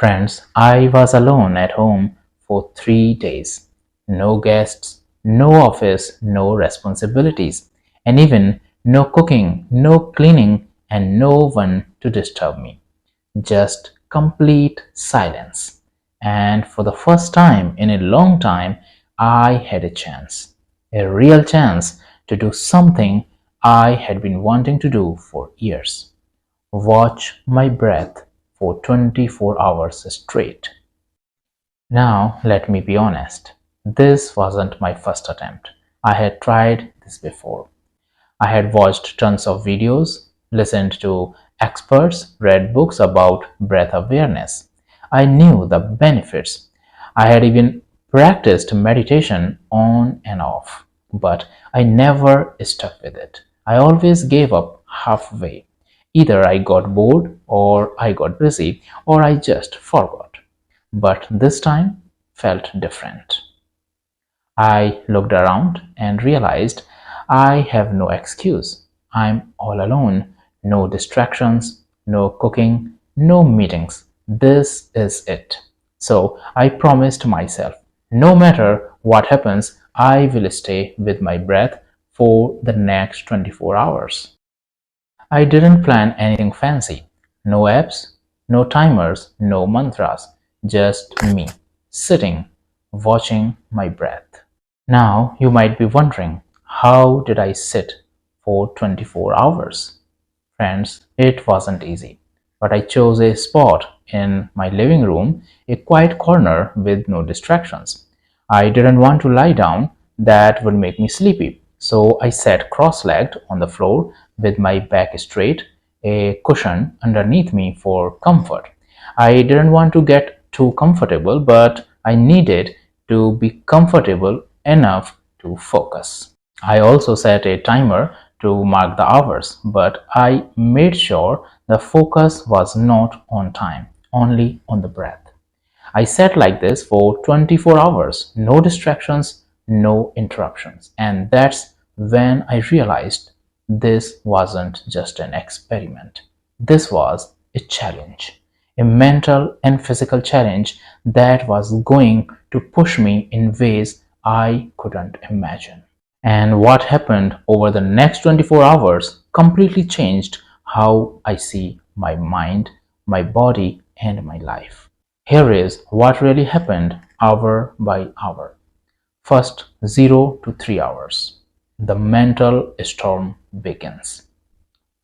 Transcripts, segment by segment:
Friends, I was alone at home for 3 days. No guests, no office, no responsibilities, and even no cooking, no cleaning, and no one to disturb me. Just complete silence. And for the first time in a long time, I had a real chance to do something I had been wanting to do for years. Watch my breath for 24 hours straight. Now, let me be honest. This wasn't my first attempt. I had tried this before. I had watched tons of videos, listened to experts, read books about breath awareness. I knew the benefits. I had even practiced meditation on and off, but I never stuck with it. I always gave up halfway. Either I got bored, or I got busy, or I just forgot. But this time felt different. I looked around and realized I have no excuse. I'm all alone, no distractions, no cooking, no meetings. This is it. So I promised myself, no matter what happens, I will stay with my breath for the next 24 hours. I didn't plan anything fancy. No apps, no timers, no mantras, just me, sitting, watching my breath. Now you might be wondering, how did I sit for 24 hours? Friends, it wasn't easy, but I chose a spot in my living room, a quiet corner with no distractions. I didn't want to lie down, that would make me sleepy. So I sat cross-legged on the floor with my back straight, a cushion underneath me for comfort. I didn't want to get too comfortable, but I needed to be comfortable enough to focus. I also set a timer to mark the hours, but I made sure the focus was not on time, only on the breath. I sat like this for 24 hours, no distractions, no interruptions. And that's when I realized this wasn't just an experiment. This was a challenge, a mental and physical challenge that was going to push me in ways I couldn't imagine. And what happened over the next 24 hours completely changed how I see my mind, my body, and my life. Here is what really happened hour by hour. First, 0 to 3 hours. The mental storm begins.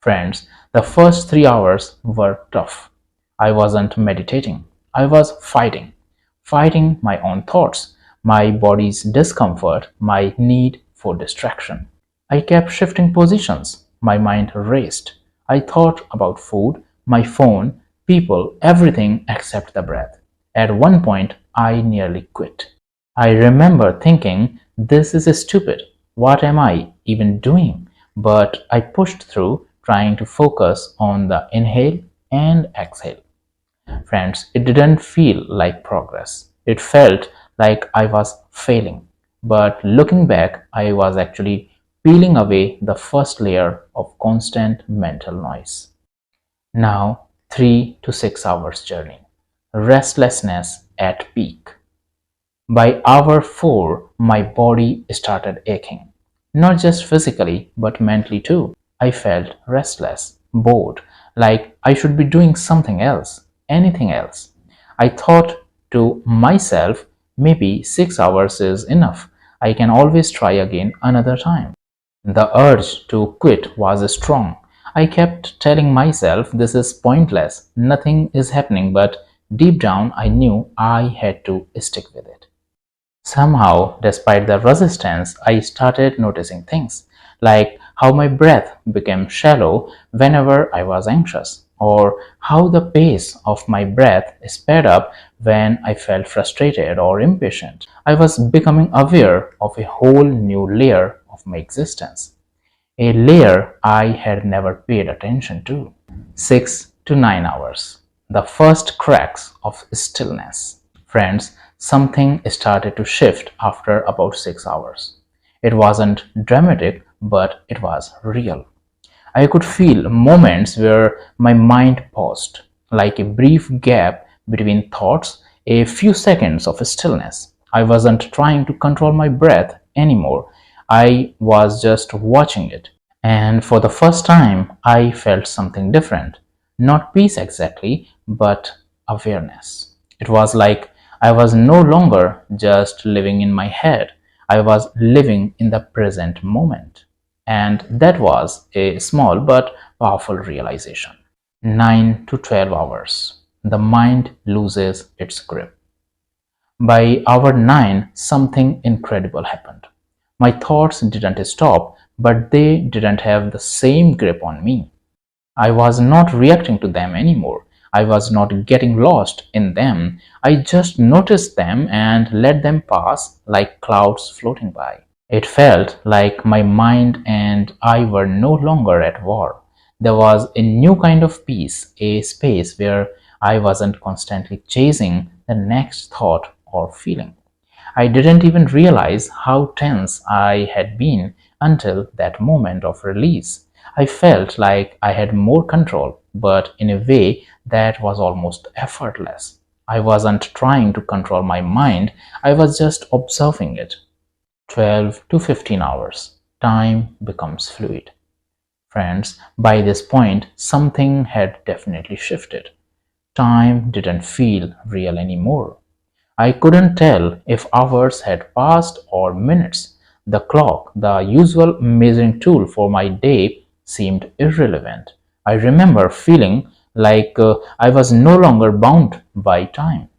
Friends, the first 3 hours were tough. I wasn't meditating. I was fighting my own thoughts, my body's discomfort, my need for distraction. I kept shifting positions. My mind raced. I thought about food, my phone, people, everything except the breath. At one point, I nearly quit. I remember thinking, this is stupid. What am I even doing? But I pushed through, trying to focus on the inhale and exhale. Friends, it didn't feel like progress. It felt like I was failing. But looking back, I was actually peeling away the first layer of constant mental noise. Now, 3 to 6 hours journey. Restlessness at peak. By hour 4, my body started aching. Not just physically, but mentally too. I felt restless, bored, like I should be doing something else, anything else. I thought to myself, maybe 6 hours is enough. I can always try again another time. The urge to quit was strong. I kept telling myself this is pointless, nothing is happening, but deep down I knew I had to stick with it. Somehow, despite the resistance, I started noticing things, like how my breath became shallow whenever I was anxious, or how the pace of my breath sped up when I felt frustrated or impatient. I was becoming aware of a whole new layer of my existence, a layer I had never paid attention to. 6 to 9 hours, the first cracks of stillness. Friends, something started to shift after about 6 hours. It wasn't dramatic, but it was real. I could feel moments where my mind paused, like a brief gap between thoughts, a few seconds of stillness. I wasn't trying to control my breath anymore. I was just watching it. And for the first time, I felt something different. Not peace exactly, but awareness. It was like I was no longer just living in my head, I was living in the present moment. And that was a small but powerful realization. 9 to 12 hours. The mind loses its grip. By hour 9, something incredible happened. My thoughts didn't stop, but they didn't have the same grip on me. I was not reacting to them anymore. I was not getting lost in them. I just noticed them and let them pass like clouds floating by. It felt like my mind and I were no longer at war. There was a new kind of peace, a space where I wasn't constantly chasing the next thought or feeling. I didn't even realize how tense I had been until that moment of release. I felt like I had more control, but in a way that was almost effortless. I wasn't trying to control my mind, I was just observing it. 12 to 15 hours. Time becomes fluid. Friends, by this point, something had definitely shifted. Time didn't feel real anymore. I couldn't tell if hours had passed or minutes. The clock, the usual measuring tool for my day, seemed irrelevant. I remember feeling like I was no longer bound by time.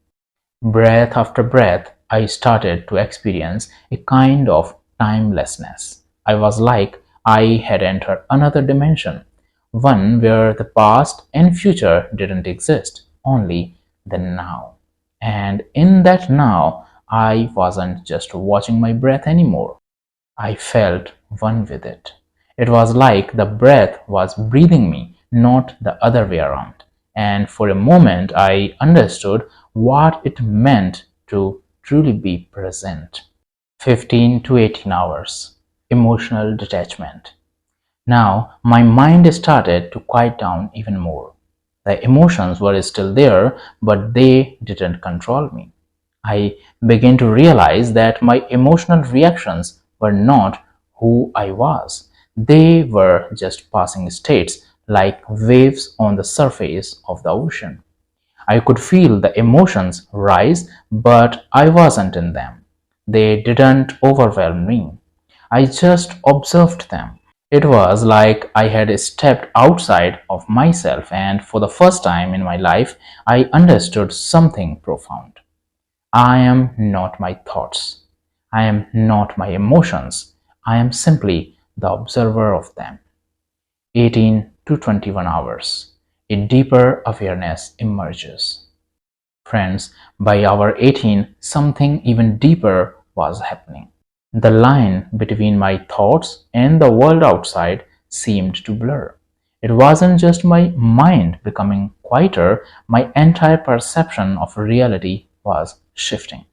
Breath after breath, I started to experience a kind of timelessness. I was like I had entered another dimension, one where the past and future didn't exist, only the now. And in that now, I wasn't just watching my breath anymore. I felt one with it. It was like the breath was breathing me, not the other way around. And for a moment, I understood what it meant to truly be present. 15 to 18 hours. Emotional detachment. Now, my mind started to quiet down even more. The emotions were still there, but they didn't control me. I began to realize that my emotional reactions were not who I was. They were just passing states like waves on the surface of the ocean. I could feel the emotions rise, but I wasn't in them. They didn't overwhelm me. I just observed them. It was like I had stepped outside of myself, and for the first time in my life, I understood something profound. I am not my thoughts. I am not my emotions. I am simply the observer of them. 18 to 21 hours. A deeper awareness emerges. Friends, by hour 18, something even deeper was happening. The line between my thoughts and the world outside seemed to blur. It wasn't just my mind becoming quieter, my entire perception of reality was shifting.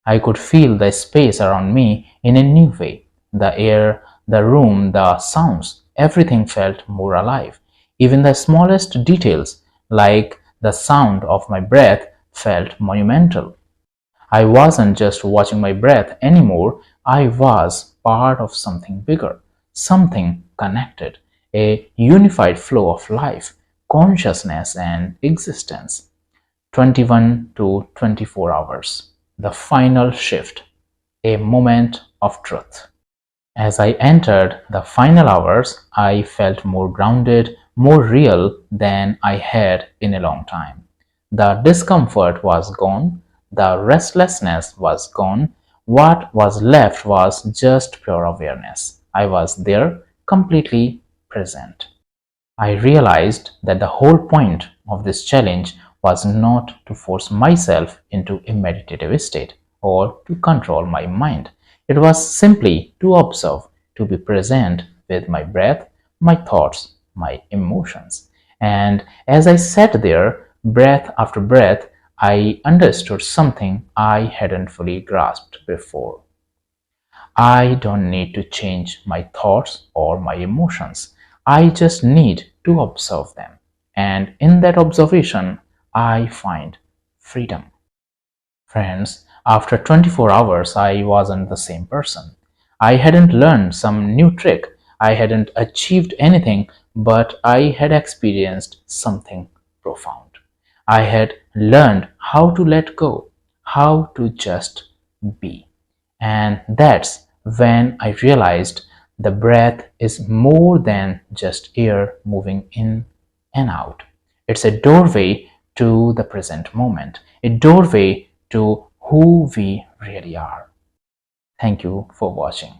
I could feel the space around me in a new way. The air, the room, the sounds, everything felt more alive. Even the smallest details, like the sound of my breath, felt monumental. I wasn't just watching my breath anymore, I was part of something bigger, something connected, a unified flow of life, consciousness, and existence. 21 to 24 hours. The final shift, a moment of truth. As I entered the final hours, I felt more grounded, more real than I had in a long time. The discomfort was gone, the restlessness was gone. What was left was just pure awareness. I was there, completely present. I realized that the whole point of this challenge was not to force myself into a meditative state or to control my mind. It was simply to observe, to be present with my breath, my thoughts, my emotions. And as I sat there, breath after breath, I understood something I hadn't fully grasped before. I don't need to change my thoughts or my emotions. I just need to observe them. And in that observation, I find freedom. Friends, after 24 hours, I wasn't the same person. I hadn't learned some new trick, I hadn't achieved anything, but I had experienced something profound. I had learned how to let go, how to just be. And that's when I realized the breath is more than just air moving in and out. It's a doorway to the present moment, a doorway to who we really are. Thank you for watching.